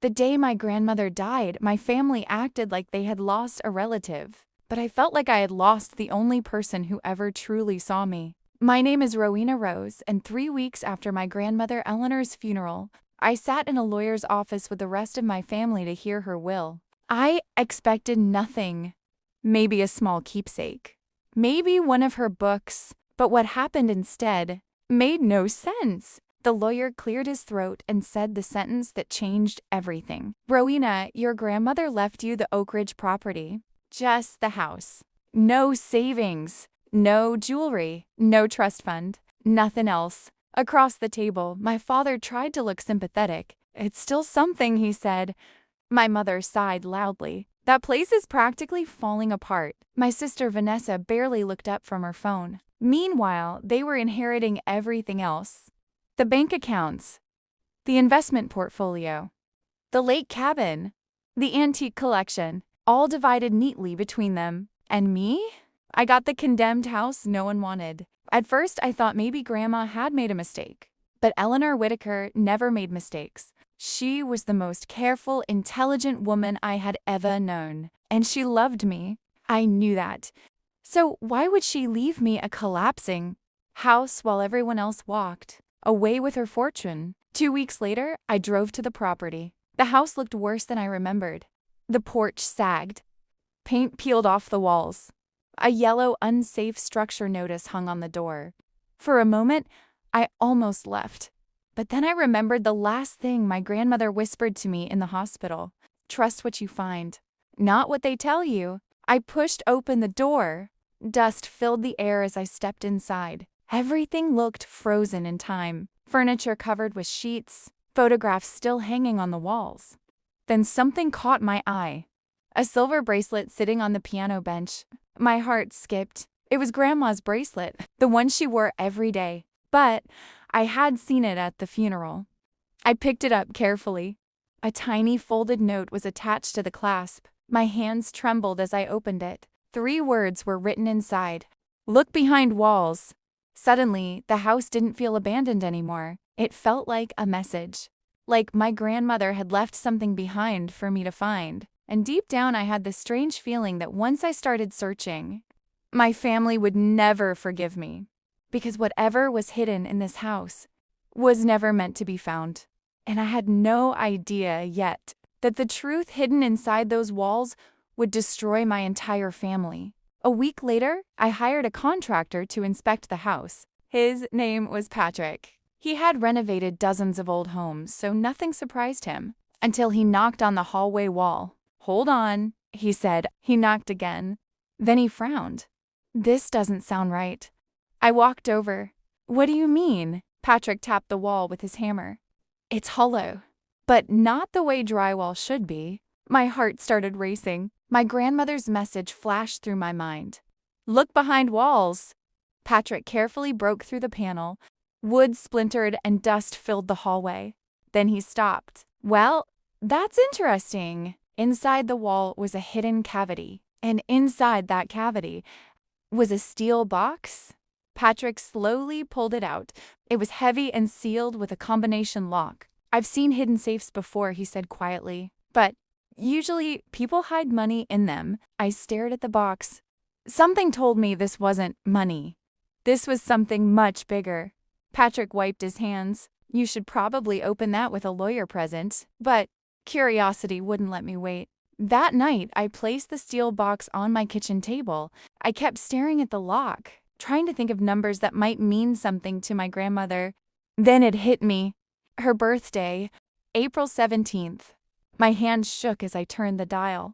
The day my grandmother died, my family acted like they had lost a relative, but I felt like I had lost the only person who ever truly saw me. My name is Rowena Rose, and 3 weeks after my grandmother Eleanor's funeral, I sat in a lawyer's office with the rest of my family to hear her will. I expected nothing. Maybe a small keepsake. Maybe one of her books, but what happened instead made no sense. The lawyer cleared his throat and said the sentence that changed everything. Rowena, your grandmother left you the Oak Ridge property. Just the house. No savings. No jewelry. No trust fund. Nothing else. Across the table, my father tried to look sympathetic. It's still something, he said. My mother sighed loudly. That place is practically falling apart. My sister Vanessa barely looked up from her phone. Meanwhile, they were inheriting everything else. The bank accounts, the investment portfolio, the lake cabin, the antique collection, all divided neatly between them. And me? I got the condemned house no one wanted. At first, I thought maybe Grandma had made a mistake. But Eleanor Whitaker never made mistakes. She was the most careful, intelligent woman I had ever known. And she loved me. I knew that. So why would she leave me a collapsing house while everyone else walked away with her fortune? 2 weeks later, I drove to the property. The house looked worse than I remembered. The porch sagged. Paint peeled off the walls. A yellow, unsafe structure notice hung on the door. For a moment, I almost left. But then I remembered the last thing my grandmother whispered to me in the hospital. Trust what you find, not what they tell you. I pushed open the door. Dust filled the air as I stepped inside. Everything looked frozen in time. Furniture covered with sheets, photographs still hanging on the walls. Then something caught my eye. A silver bracelet sitting on the piano bench. My heart skipped. It was Grandma's bracelet, the one she wore every day. But I had seen it at the funeral. I picked it up carefully. A tiny folded note was attached to the clasp. My hands trembled as I opened it. 3 words were written inside. Look behind walls. Suddenly, the house didn't feel abandoned anymore. It felt like a message. Like my grandmother had left something behind for me to find. And deep down, I had this strange feeling that once I started searching, my family would never forgive me. Because whatever was hidden in this house was never meant to be found. And I had no idea yet that the truth hidden inside those walls would destroy my entire family. A week later, I hired a contractor to inspect the house. His name was Patrick. He had renovated dozens of old homes, so nothing surprised him, until he knocked on the hallway wall. Hold on, he said. He knocked again. Then he frowned. This doesn't sound right. I walked over. What do you mean? Patrick tapped the wall with his hammer. It's hollow, but not the way drywall should be. My heart started racing. My grandmother's message flashed through my mind. Look behind walls. Patrick carefully broke through the panel. Wood splintered and dust filled the hallway. Then he stopped. Well, that's interesting. Inside the wall was a hidden cavity, and inside that cavity was a steel box. Patrick slowly pulled it out. It was heavy and sealed with a combination lock. I've seen hidden safes before, he said quietly, but usually people hide money in them. I stared at the box. Something told me this wasn't money. This was something much bigger. Patrick wiped his hands. You should probably open that with a lawyer present, but curiosity wouldn't let me wait. That night, I placed the steel box on my kitchen table. I kept staring at the lock, trying to think of numbers that might mean something to my grandmother. Then it hit me. Her birthday, April 17th. My hand shook as I turned the dial.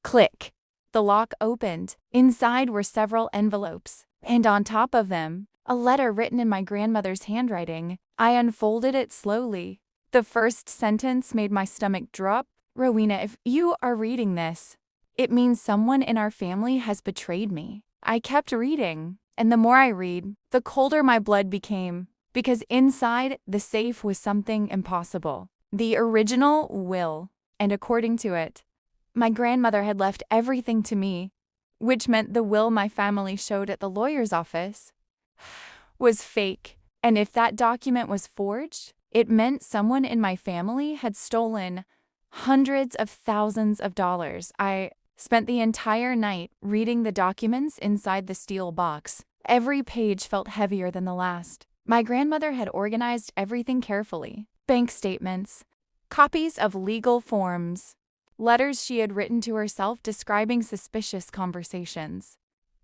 Click. The lock opened. Inside were several envelopes, and on top of them, a letter written in my grandmother's handwriting. I unfolded it slowly. The first sentence made my stomach drop. Rowena, if you are reading this, it means someone in our family has betrayed me. I kept reading, and the more I read, the colder my blood became, because inside the safe was something impossible. The original will, and according to it, my grandmother had left everything to me, which meant the will my family showed at the lawyer's office was fake. And if that document was forged, it meant someone in my family had stolen Hundreds of thousands of dollars. I spent the entire night reading the documents inside the steel box. Every page felt heavier than the last. My grandmother had organized everything carefully. Bank statements, copies of legal forms, letters she had written to herself describing suspicious conversations.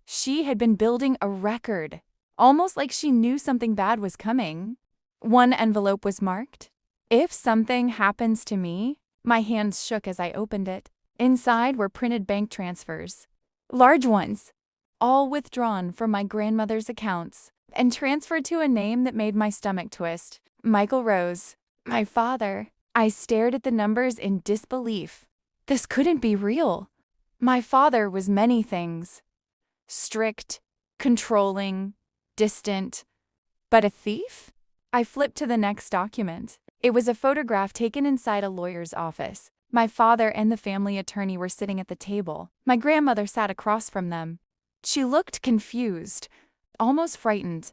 She had been building a record, almost like she knew something bad was coming. One envelope was marked, "If something happens to me." My hands shook as I opened it. Inside were printed bank transfers, large ones, all withdrawn from my grandmother's accounts and transferred to a name that made my stomach twist. Michael Rose, my father. I stared at the numbers in disbelief. This couldn't be real. My father was many things. Strict, controlling, distant. But a thief? I flipped to the next document. It was a photograph taken inside a lawyer's office. My father and the family attorney were sitting at the table. My grandmother sat across from them. She looked confused, almost frightened.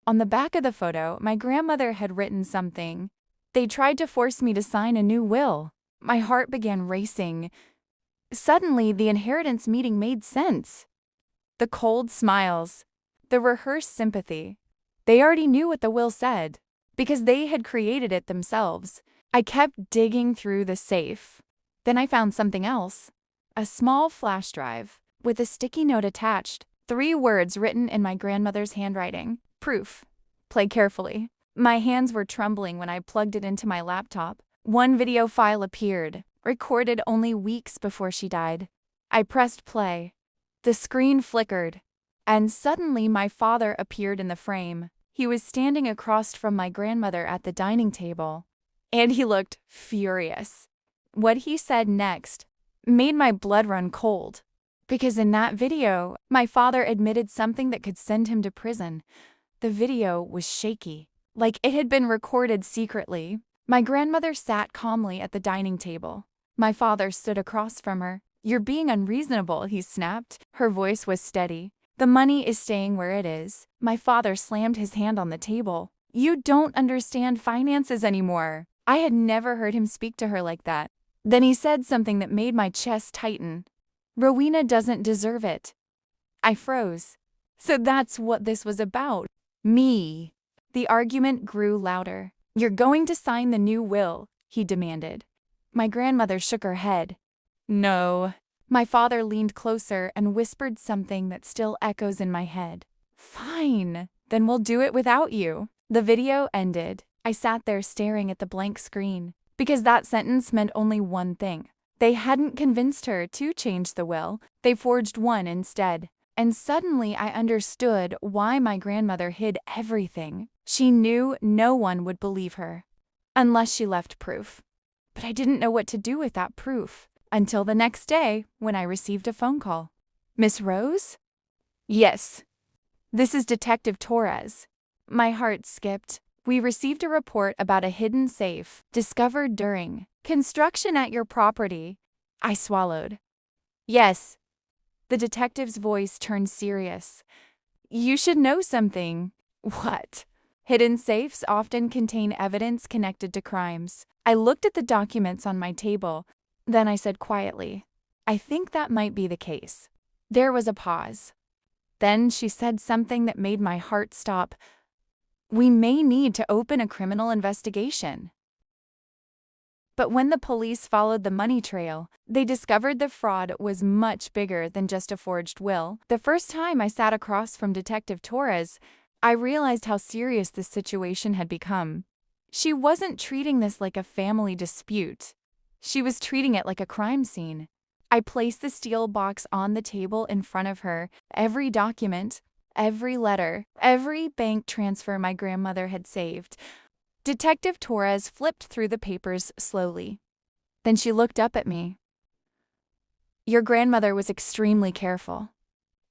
On the back of the photo, my grandmother had written something. "They tried to force me to sign a new will." My heart began racing. Suddenly, the inheritance meeting made sense. The cold smiles, the rehearsed sympathy. They already knew what the will said, because they had created it themselves. I kept digging through the safe. Then I found something else. A small flash drive, with a sticky note attached. 3 words written in my grandmother's handwriting. "Proof. Play carefully." My hands were trembling when I plugged it into my laptop. One video file appeared, recorded only weeks before she died. I pressed play. The screen flickered, and suddenly my father appeared in the frame. He was standing across from my grandmother at the dining table, and he looked furious. What he said next made my blood run cold, because in that video, my father admitted something that could send him to prison. The video was shaky, like it had been recorded secretly. My grandmother sat calmly at the dining table. My father stood across from her. "You're being unreasonable," he snapped. Her voice was steady. "The money is staying where it is." My father slammed his hand on the table. "You don't understand finances anymore." I had never heard him speak to her like that. Then he said something that made my chest tighten. "Rowena doesn't deserve it." I froze. So that's what this was about. Me. The argument grew louder. "You're going to sign the new will," he demanded. My grandmother shook her head. "No." My father leaned closer and whispered something that still echoes in my head. "Fine, then we'll do it without you." The video ended. I sat there staring at the blank screen, because that sentence meant only one thing. They hadn't convinced her to change the will, they forged one instead. And suddenly I understood why my grandmother hid everything. She knew no one would believe her, unless she left proof. But I didn't know what to do with that proof, until the next day when I received a phone call. "Miss Rose?" "Yes." "This is Detective Torres." My heart skipped. "We received a report about a hidden safe discovered during construction at your property." I swallowed. "Yes." The detective's voice turned serious. "You should know something." "What?" "Hidden safes often contain evidence connected to crimes." I looked at the documents on my table. Then I said quietly, "I think that might be the case." There was a pause. Then she said something that made my heart stop. "We may need to open a criminal investigation." But when the police followed the money trail, they discovered the fraud was much bigger than just a forged will. The first time I sat across from Detective Torres, I realized how serious this situation had become. She wasn't treating this like a family dispute. She was treating it like a crime scene. I placed the steel box on the table in front of her. Every document, every letter, every bank transfer my grandmother had saved. Detective Torres flipped through the papers slowly. Then she looked up at me. "Your grandmother was extremely careful."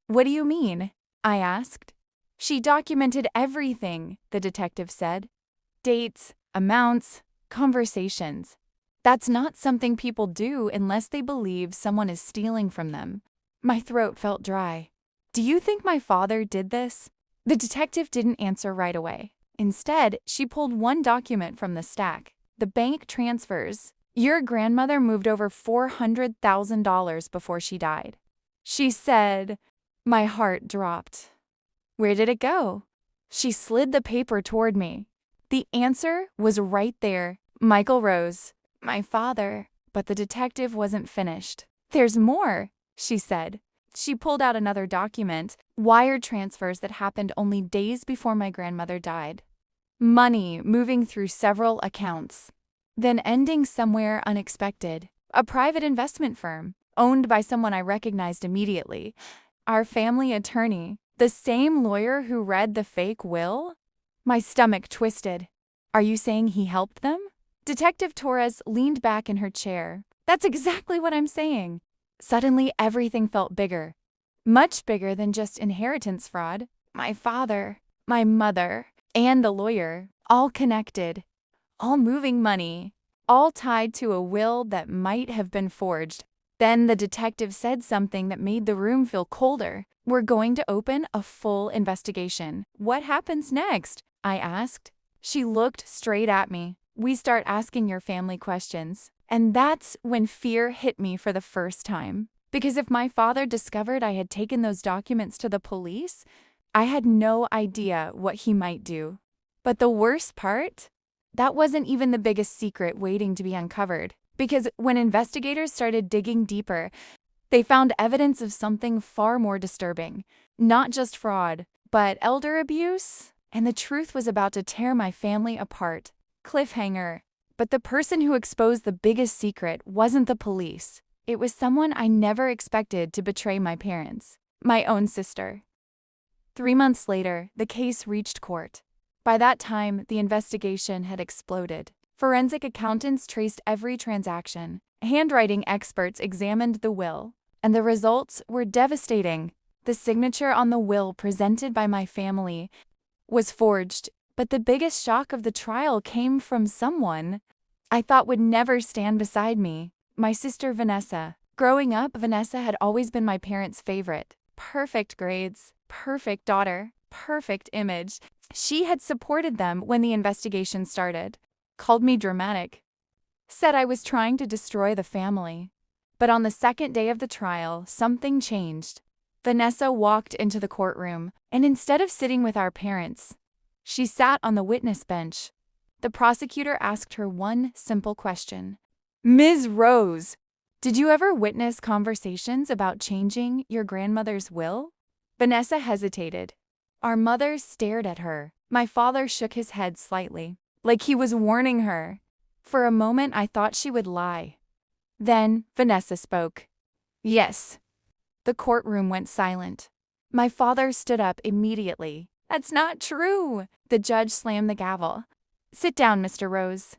"What do you mean?" I asked. "She documented everything," the detective said. "Dates, amounts, conversations. That's not something people do unless they believe someone is stealing from them." My throat felt dry. "Do you think my father did this?" The detective didn't answer right away. Instead, she pulled one document from the stack, the bank transfers. Your grandmother moved over $400,000 before she died. She said, my heart dropped. Where did it go? She slid the paper toward me. The answer was right there. Michael Rose, my father. But the detective wasn't finished. There's more, she said. She pulled out another document, wire transfers that happened only days before my grandmother died. Money moving through several accounts, then ending somewhere unexpected. A private investment firm, owned by someone I recognized immediately. Our family attorney, the same lawyer who read the fake will? My stomach twisted. Are you saying he helped them? Detective Torres leaned back in her chair. That's exactly what I'm saying. Suddenly, everything felt bigger. Much bigger than just inheritance fraud. My father, my mother, and the lawyer, all connected. All moving money. All tied to a will that might have been forged. Then the detective said something that made the room feel colder. We're going to open a full investigation. What happens next? I asked. She looked straight at me. We start asking your family questions. And that's when fear hit me for the first time. Because if my father discovered I had taken those documents to the police, I had no idea what he might do. But the worst part? That wasn't even the biggest secret waiting to be uncovered. Because when investigators started digging deeper, they found evidence of something far more disturbing. Not just fraud, but elder abuse. And the truth was about to tear my family apart. Cliffhanger. But the person who exposed the biggest secret wasn't the police. It was someone I never expected to betray my parents. My own sister. 3 months later, the case reached court. By that time, the investigation had exploded. Forensic accountants traced every transaction. Handwriting experts examined the will. And the results were devastating. The signature on the will presented by my family was forged, but the biggest shock of the trial came from someone I thought would never stand beside me, my sister Vanessa. Growing up, Vanessa had always been my parents' favorite. Perfect grades, perfect daughter, perfect image. She had supported them when the investigation started, called me dramatic, said I was trying to destroy the family. But on the second day of the trial, something changed. Vanessa walked into the courtroom, and instead of sitting with our parents, she sat on the witness bench. The prosecutor asked her one simple question. Ms. Rose, did you ever witness conversations about changing your grandmother's will? Vanessa hesitated. Our mothers stared at her. My father shook his head slightly, like he was warning her. For a moment, I thought she would lie. Then Vanessa spoke. Yes. The courtroom went silent. My father stood up immediately. That's not true. The judge slammed the gavel. Sit down, Mr. Rose.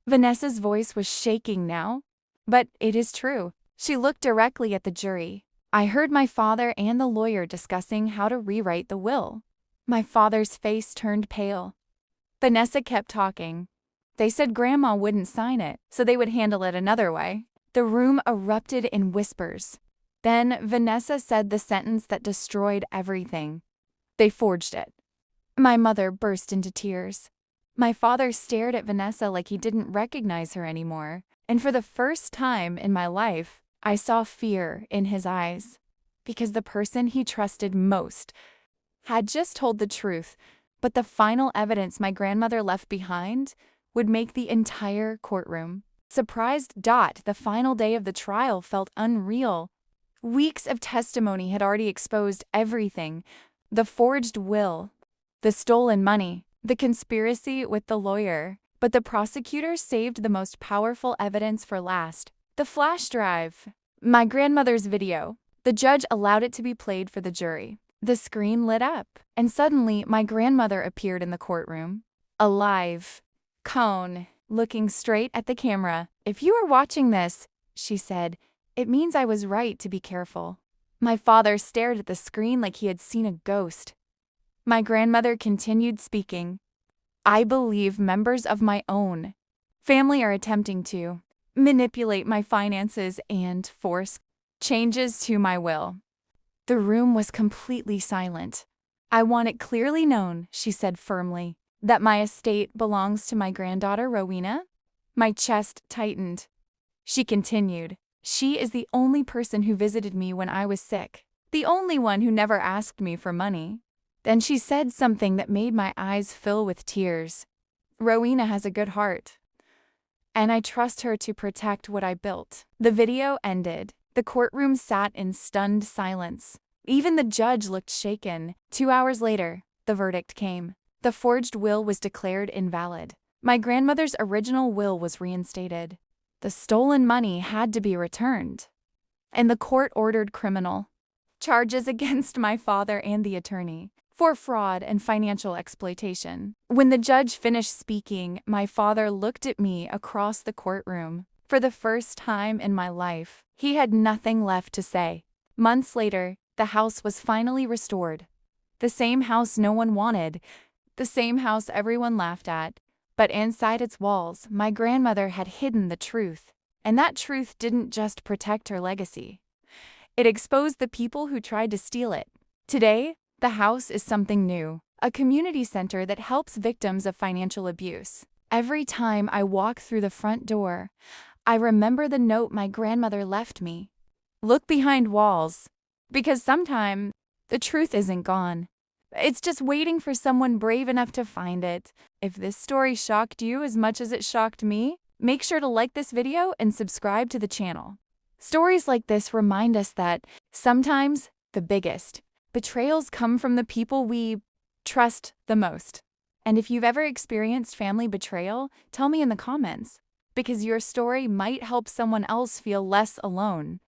Vanessa's voice was shaking now. But it is true. She looked directly at the jury. I heard my father and the lawyer discussing how to rewrite the will. My father's face turned pale. Vanessa kept talking. They said Grandma wouldn't sign it, so they would handle it another way. The room erupted in whispers. Then Vanessa said the sentence that destroyed everything. They forged it. My mother burst into tears. My father stared at Vanessa like he didn't recognize her anymore, and for the first time in my life, I saw fear in his eyes. Because the person he trusted most had just told the truth, but the final evidence my grandmother left behind would make the entire courtroom. Surprised Dot, the final day of the trial felt unreal. Weeks of testimony had already exposed everything. The forged will, the stolen money, the conspiracy with the lawyer. But the prosecutor saved the most powerful evidence for last. The flash drive. My grandmother's video. The judge allowed it to be played for the jury. The screen lit up, and suddenly my grandmother appeared in the courtroom. Alive. Cone, looking straight at the camera. If you are watching this, she said, it means I was right to be careful. My father stared at the screen like he had seen a ghost. My grandmother continued speaking. I believe members of my own family are attempting to manipulate my finances and force changes to my will. The room was completely silent. I want it clearly known, she said firmly, that my estate belongs to my granddaughter Rowena. My chest tightened. She continued, "She is the only person who visited me when I was sick. The only one who never asked me for money." Then she said something that made my eyes fill with tears. "Rowena has a good heart, and I trust her to protect what I built." The video ended. The courtroom sat in stunned silence. Even the judge looked shaken. 2 hours later, the verdict came. The forged will was declared invalid. My grandmother's original will was reinstated. The stolen money had to be returned. And the court ordered criminal charges against my father and the attorney for fraud and financial exploitation. When the judge finished speaking, my father looked at me across the courtroom. For the first time in my life, he had nothing left to say. Months later, the house was finally restored. The same house no one wanted, the same house everyone laughed at. But inside its walls, my grandmother had hidden the truth. And that truth didn't just protect her legacy. It exposed the people who tried to steal it. Today, the house is something new, a community center that helps victims of financial abuse. Every time I walk through the front door, I remember the note my grandmother left me. Look behind walls, because sometimes the truth isn't gone. It's just waiting for someone brave enough to find it. If this story shocked you as much as it shocked me, make sure to like this video and subscribe to the channel. Stories like this remind us that sometimes the biggest betrayals come from the people we trust the most. And if you've ever experienced family betrayal, tell me in the comments, because your story might help someone else feel less alone.